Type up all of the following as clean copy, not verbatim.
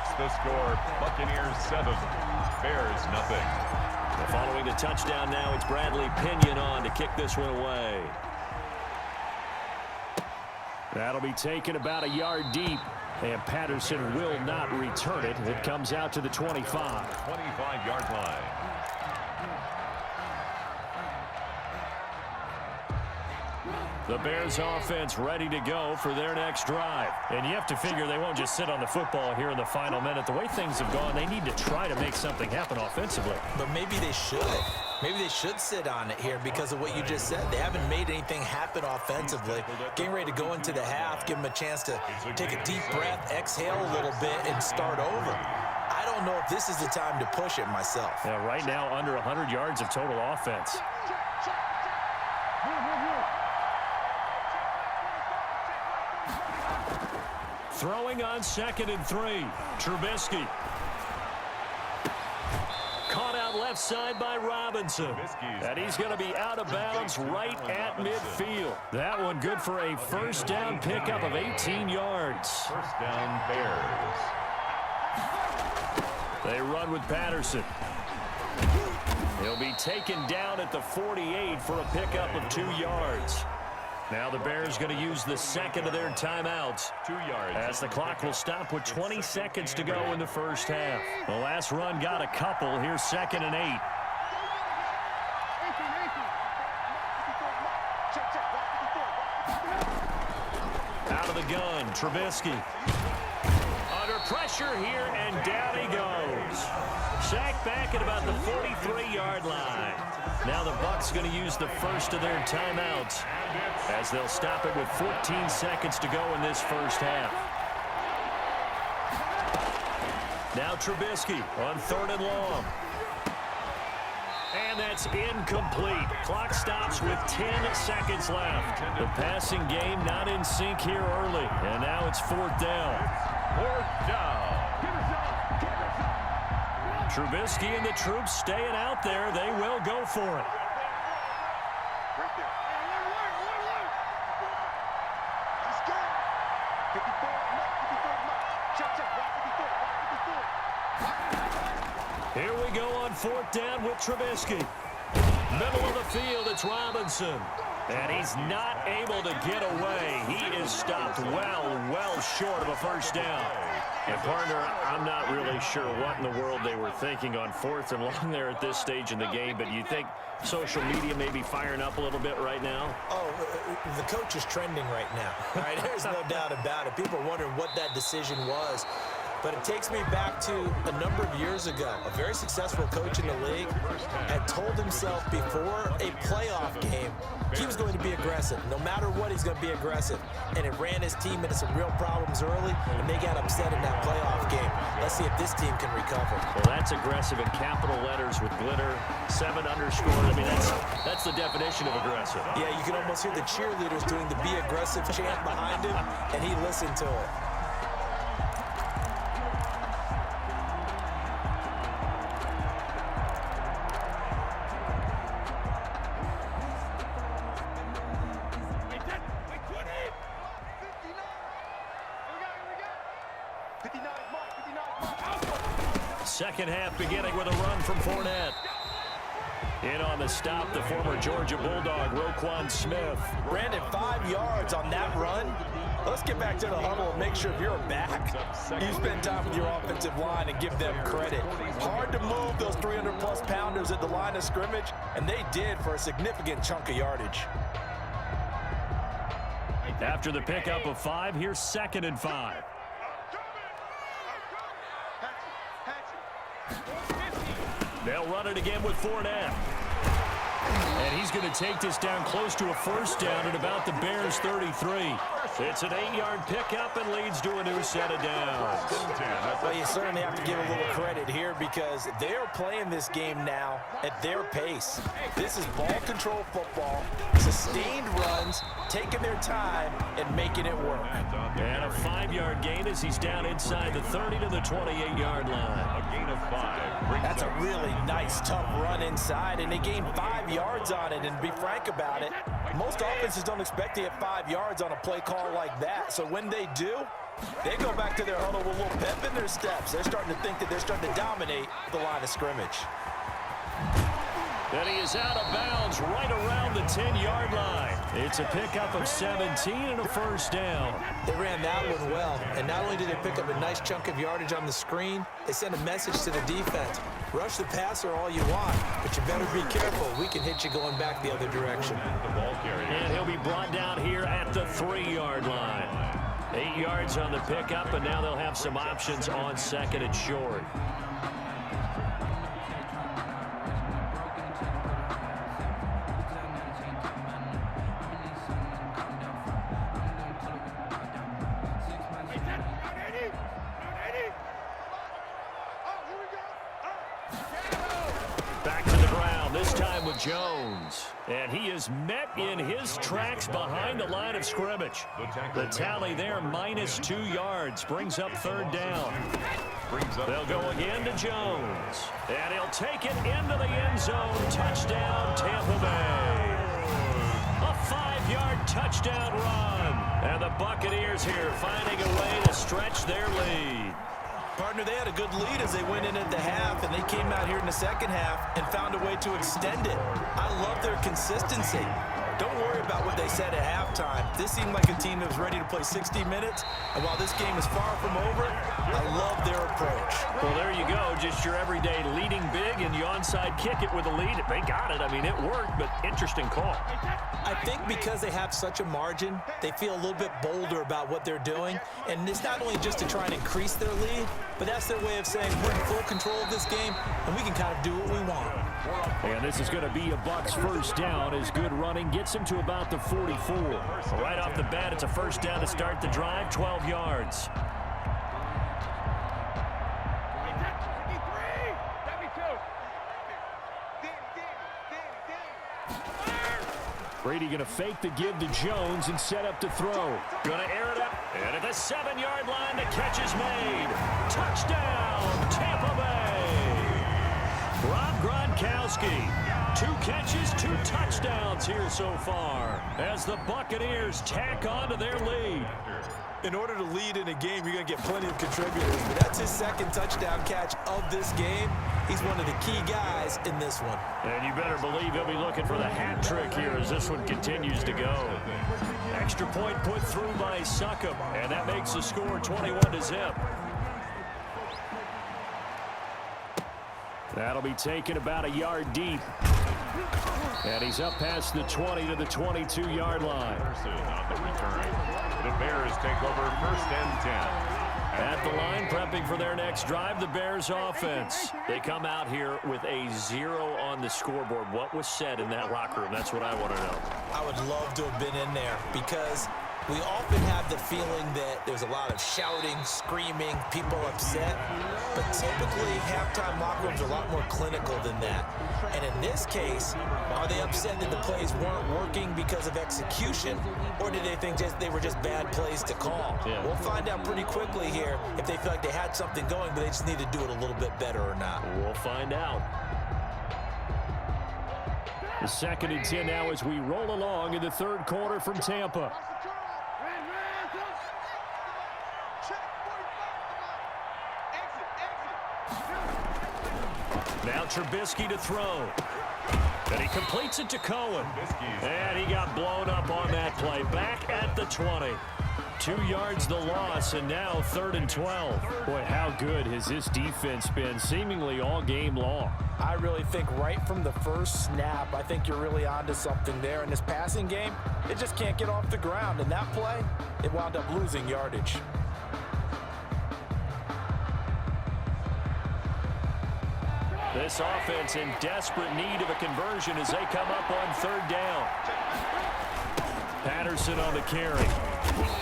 It's the score. Buccaneers 7, Bears nothing. Following the touchdown now, it's Bradley Pinion on to kick this one away. That'll be taken about a yard deep, and Patterson will not return it. It comes out to the 25. 25-yard line. The Bears offense ready to go for their next drive. And you have to figure they won't just sit on the football here in the final minute. The way things have gone, they need to try to make something happen offensively. But maybe they should. Maybe they should sit on it here because of what you just said. They haven't made anything happen offensively. Getting ready to go into the half, give them a chance to take a deep breath, exhale a little bit, and start over. I don't know if this is the time to push it myself. Yeah, right now, under 100 yards of total offense. Throwing on 2nd and 3. Trubisky. Caught out left side by Robinson. And he's going to be out of bounds right at midfield. That one good for a first down pickup of 18 yards. First down, Bears. They run with Patterson. He'll be taken down at the 48 for a pickup of 2 yards. Now the Bears going to use the second of their timeouts. 2 yards. As the clock will stop with 20 seconds to go in the first half. The last run got a couple. Here's 2nd and 8. Out of the gun, Trubisky. Under pressure here, and down he goes. Sacked back at about the 43-yard line. Now the Bucs going to use the first of their timeouts as they'll stop it with 14 seconds to go in this first half. Now Trubisky on 3rd and long. And that's incomplete. Clock stops with 10 seconds left. The passing game not in sync here early. And now it's 4th down. 4th down. Trubisky and the troops staying out there. They will go for it. Here we go on 4th down with Trubisky. Middle of the field, it's Robinson. And he's not able to get away. He is stopped well short of a first down. And, partner, I'm not really sure what in the world they were thinking on 4th and long there at this stage in the game, but you think social media may be firing up a little bit right now? Oh, the coach is trending right now. All right, there's no doubt about it. People are wondering what that decision was. But it takes me back to a number of years ago. A very successful coach in the league had told himself before a playoff game he was going to be aggressive. No matter what, he's going to be aggressive. And it ran his team into some real problems early, and they got upset in that playoff game. Let's see if this team can recover. Well, that's aggressive in capital letters with glitter, 7 underscored. I mean, that's the definition of aggressive. Yeah, you can almost hear the cheerleaders doing the be aggressive chant behind him, and he listened to it. Second half beginning with a run from Fournette. In on the stop, the former Georgia Bulldog, Roquan Smith. Brandon, 5 yards on that run. Let's get back to the huddle and make sure if you're back, you spend time with your offensive line and give them credit. Hard to move those 300-plus pounders at the line of scrimmage, and they did for a significant chunk of yardage. After the pickup of 5, here's 2nd and 5. They'll run it again with Fournette. And he's going to take this down close to a first down at about the Bears' 33. It's an 8-yard pickup and leads to a new set of downs. Well, you certainly have to give a little credit here because they are playing this game now at their pace. This is ball control football, sustained runs, taking their time and making it work. And a 5-yard gain as he's down inside the 30 to the 28-yard line. A gain of 5. That's a really nice, tough run inside, and they gained 5 yards on it. And to be frank about it, most offenses don't expect to hit 5 yards on a play call like that. So when they do, They go back to their huddle with a little pep in their steps. They're starting to think that they're starting to dominate the line of scrimmage. And he is out of bounds right around the 10-yard line. It's a pickup of 17 and a first down. They ran that one well, and not only did they pick up a nice chunk of yardage on the screen, they sent a message to the defense. Rush the passer all you want, but you better be careful. We can hit you going back the other direction. And he'll be brought down here at the 3-yard line. 8 yards on the pickup, and now they'll have some options on second and short. Back to the ground, this time with Jones. And he is met in his tracks behind the line of scrimmage. The tally there, -2 yards, brings up third down. They'll go again to Jones. And he'll take it into the end zone. Touchdown, Tampa Bay. A 5-yard touchdown run. And the Buccaneers here finding a way to stretch their lead. Partner, they had a good lead as they went in at the half, and they came out here in the second half and found a way to extend it. I love their consistency. Don't worry about what they said at halftime. This seemed like a team that was ready to play 60 minutes, and while this game is far from over, I love their approach. Well, there you go. Just your everyday leading big, and you onside kick it with a lead. They got it. I mean, it worked, but interesting call. I think because they have such a margin, they feel a little bit bolder about what they're doing. And it's not only just to try and increase their lead, but that's their way of saying we're in full control of this game, and we can kind of do what we want. And this is going to be a Bucs first down as good running gets him to about the 44. Right off the bat, it's a first down to start the drive, 12 yards. Brady going to fake the give to Jones and set up to throw. Going to air it up. And at the 7-yard line, the catch is made. Touchdown, Tampa Bay. Rob Gronkowski. 2 catches, 2 touchdowns here so far as the Buccaneers tack on to their lead. In order to lead in a game, you're going to get plenty of contributors. But that's his second touchdown catch of this game. He's one of the key guys in this one. And you better believe he'll be looking for the hat trick here as this one continues to go. Extra point put through by Succop, and that makes the score 21-0. That'll be taken about a yard deep. And he's up past the 20 to the 22-yard line. On the return. The Bears take over first and 10. At the line, prepping for their next drive, the Bears offense. They come out here with a 0 on the scoreboard. What was said in that locker room? That's what I want to know. I would love to have been in there because we often have the feeling that there's a lot of shouting, screaming, people upset. But typically, halftime locker rooms are a lot more clinical than that. And in this case, are they upset that the plays weren't working because of execution, or did they think they were just bad plays to call? Yeah. We'll find out pretty quickly here if they feel like they had something going, but they just need to do it a little bit better or not. We'll find out. The 2nd and 10 now as we roll along in the third quarter from Tampa. Now Trubisky to throw. And he completes it to Cohen. And he got blown up on that play. Back at the 20. 2 yards the loss, and now 3rd and 12. Boy, how good has this defense been seemingly all game long? I really think right from the first snap, I think you're really onto something there. In this passing game, it just can't get off the ground. And that play, it wound up losing yardage. This offense in desperate need of a conversion as they come up on 3rd down. Patterson on the carry.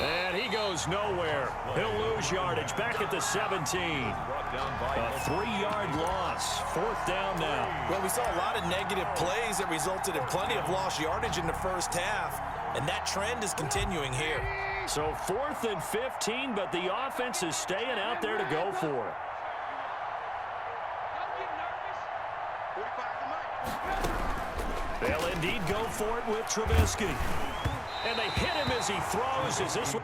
And he goes nowhere. He'll lose yardage back at the 17. A 3-yard loss. 4th down now. Well, we saw a lot of negative plays that resulted in plenty of lost yardage in the first half. And that trend is continuing here. So 4th and 15, but the offense is staying out there to go for it. They'll indeed go for it with Trubisky. And they hit him as he throws. Is this one?